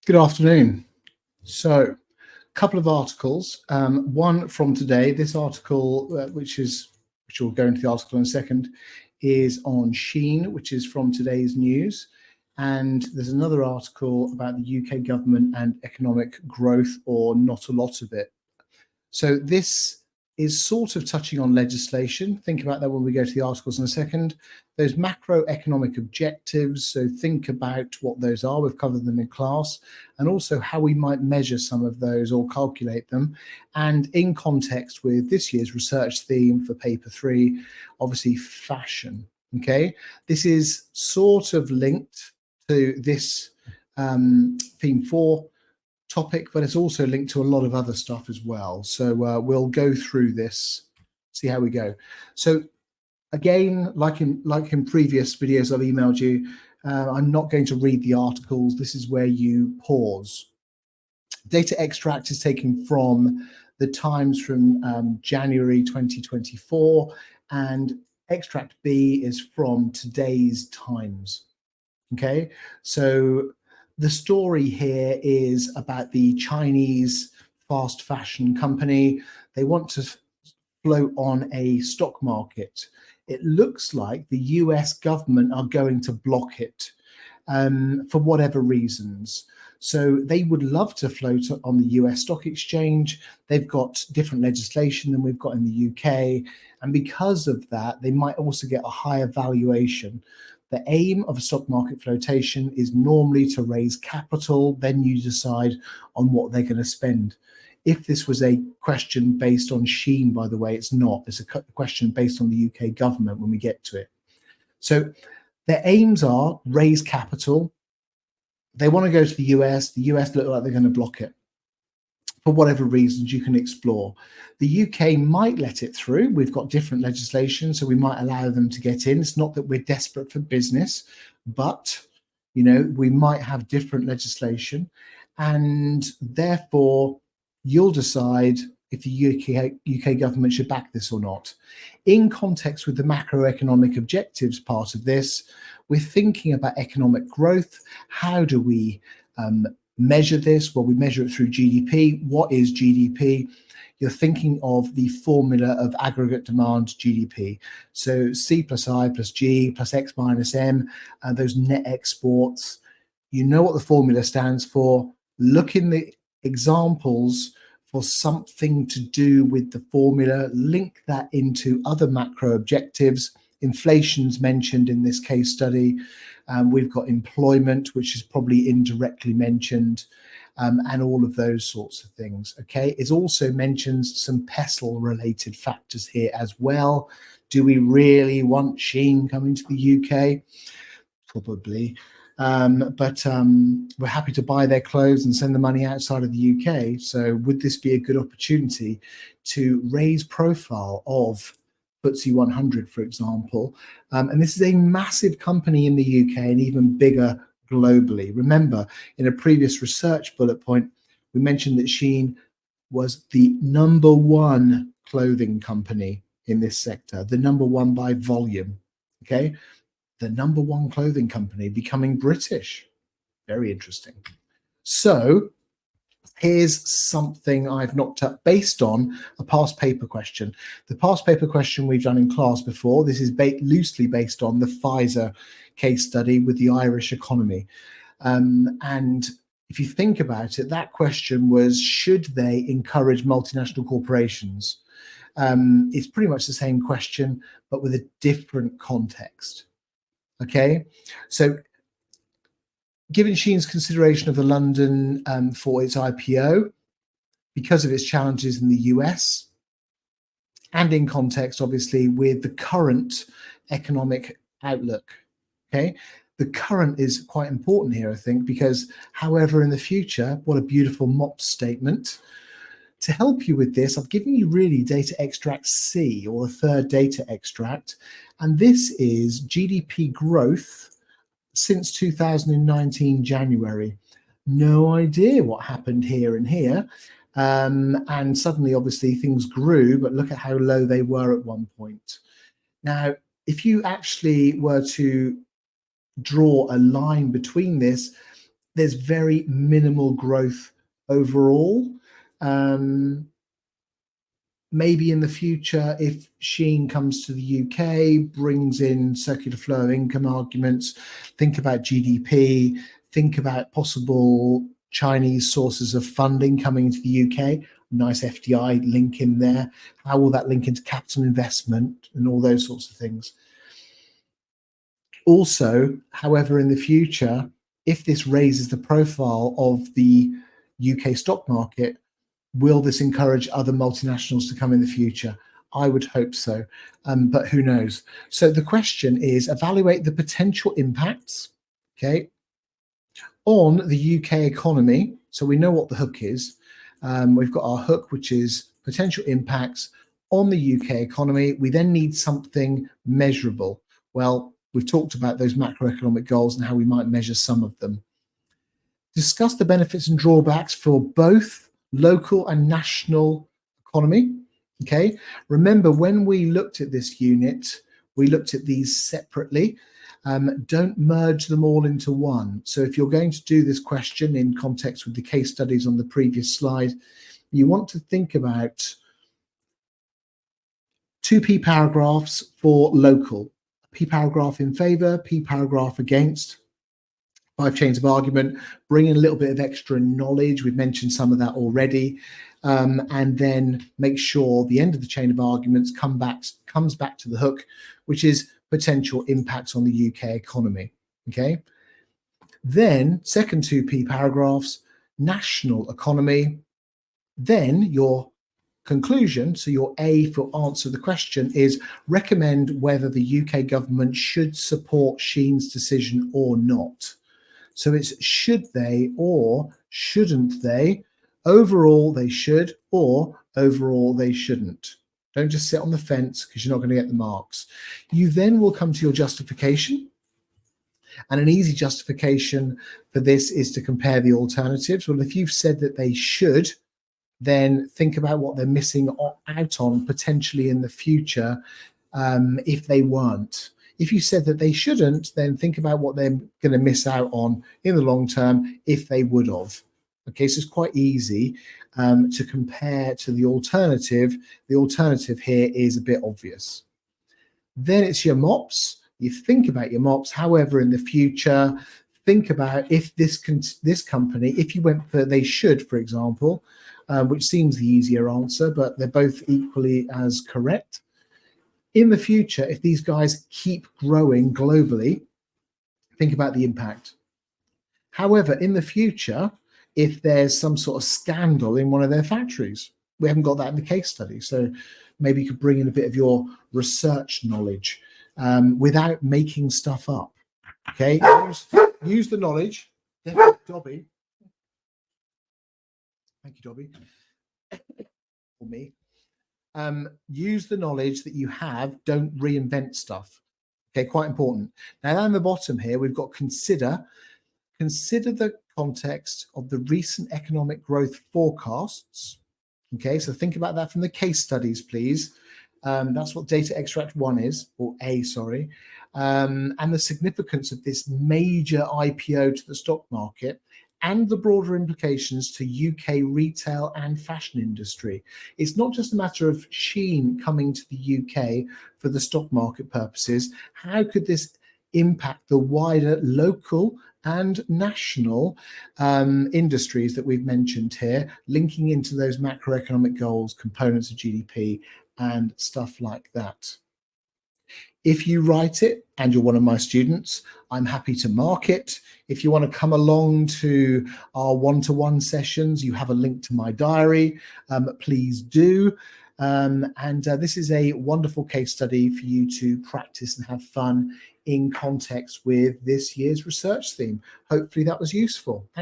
Good afternoon. So, a couple of articles. One from today. This article, which we'll go into the article in a second, is on Shein, which is from today's news. And there's another article about the UK government and economic growth, or not a lot of it. So this is sort of touching on legislation. Think about that when we go to the articles in a second. Those macroeconomic objectives, so think about what those are. We've covered them in class, and also how we might measure some of those or calculate them. And in context with this year's research theme for paper 3, obviously fashion. Okay, this is sort of linked to this theme 4 topic, but it's also linked to a lot of other stuff as well. So we'll go through this, see how we go. So again, like in previous videos I've emailed you, I'm not going to read the articles. This is where you pause. Data extract is taken from the Times from January 2024, and extract B is from today's Times. Okay, so the story here is about the Chinese fast fashion company. They want to float on a stock market. It looks like the US government are going to block it for whatever reasons. So they would love to float on the US stock exchange. They've got different legislation than we've got in the UK. And because of that, they might also get a higher valuation. The aim of a stock market flotation is normally to raise capital, then you decide on what they're going to spend. If this was a question based on Shein, by the way, it's not. It's a question based on the UK government when we get to it. So their aims are raise capital. They want to go to the US. The US look like they're going to block it. For whatever reasons you can explore. The UK might let it through. We've got different legislation, so we might allow them to get in. It's not that we're desperate for business, but we might have different legislation, and therefore you'll decide if the UK government should back this or not. In context with the macroeconomic objectives part of this, we're thinking about economic growth. How do we measure this? Well, we measure it through GDP. What is GDP? You're thinking of the formula of aggregate demand GDP. So C plus I plus G plus X minus M, those net exports. You know what the formula stands for. Look in the examples for something to do with the formula. Link that into other macro objectives. Inflation's mentioned in this case study. We've got employment, which is probably indirectly mentioned, and all of those sorts of things. Okay, it also mentions some PESEL-related factors here as well. Do we really want Shein coming to the UK? Probably, but we're happy to buy their clothes and send the money outside of the UK. So would this be a good opportunity to raise profile of FTSE 100, for example, and this is a massive company in the UK and even bigger globally. Remember, in a previous research bullet point, we mentioned that Shein was the #1 clothing company in this sector, the #1 by volume. Okay, the #1 clothing company becoming British. Very interesting. So here's something I've knocked up based on a past paper question. The past paper question we've done in class before. This is loosely based on the Pfizer case study with the Irish economy. And if you think about it, that question was, should they encourage multinational corporations? It's pretty much the same question, but with a different context. Okay, so given Shein's consideration of the London for its IPO, because of its challenges in the US, and in context, obviously, with the current economic outlook, okay? The current is quite important here, I think, because however, in the future, what a beautiful mop statement. To help you with this, I've given you really data extract C, or the third data extract, and this is GDP growth since 2019 January. No idea what happened here and here. And suddenly, obviously, things grew, but look at how low they were at one point. Now, if you actually were to draw a line between this, there's very minimal growth overall. Maybe in the future, if Shein comes to the UK, brings in circular flow of income arguments, think about GDP, think about possible Chinese sources of funding coming into the UK, nice FDI link in there. How will that link into capital investment and all those sorts of things? Also, however, in the future, if this raises the profile of the UK stock market, will this encourage other multinationals to come in the future? I would hope so, but who knows? So the question is, evaluate the potential impacts, okay, on the UK economy. So we know what the hook is. We've got our hook, which is potential impacts on the UK economy. We then need something measurable. Well, we've talked about those macroeconomic goals and how we might measure some of them. Discuss the benefits and drawbacks for both local and national economy. Okay, remember when we looked at this unit, we looked at these separately. Don't merge them all into one. So if you're going to do this question in context with the case studies on the previous slide, you want to think about 2 P paragraphs for local, P paragraph in favor, P paragraph against, 5 chains of argument, bring in a little bit of extra knowledge. We've mentioned some of that already. And then make sure the end of the chain of arguments comes back to the hook, which is potential impacts on the UK economy. Okay. Then second 2 P paragraphs, national economy. Then your conclusion, so your A for answer the question, is recommend whether the UK government should support Shein's decision or not. So it's should they or shouldn't they? Overall, they should, or overall, they shouldn't. Don't just sit on the fence because you're not going to get the marks. You then will come to your justification. And an easy justification for this is to compare the alternatives. Well, if you've said that they should, then think about what they're missing out on potentially in the future if they weren't. If you said that they shouldn't, then think about what they're going to miss out on in the long term if they would have. Okay, so it's quite easy to compare to the alternative. The alternative here is a bit obvious. Then it's your MOPS. You think about your MOPS. However, in the future, think about if this company, if you went for they should, for example, which seems the easier answer, but they're both equally as correct. In the future, if these guys keep growing globally, think about the impact. However, in the future, if there's some sort of scandal in one of their factories, we haven't got that in the case study. So maybe you could bring in a bit of your research knowledge without making stuff up. Okay, use the knowledge. Dobby. Thank you, Dobby. For me. Use the knowledge that you have. Don't reinvent stuff. Okay, quite important. Now down the bottom here, we've got consider the context of the recent economic growth forecasts. Okay, so think about that from the case studies, please. That's what data extract 1 is, or A, sorry. And the significance of this major IPO to the stock market and the broader implications to UK retail and fashion industry. It's not just a matter of Shein coming to the UK for the stock market purposes. How could this impact the wider local and national industries that we've mentioned here, linking into those macroeconomic goals, components of GDP, and stuff like that? If you write it and you're one of my students, I'm happy to mark it. If you want to come along to our one-to-one sessions, you have a link to my diary, please do. This is a wonderful case study for you to practice and have fun in context with this year's research theme. Hopefully that was useful. Thank you.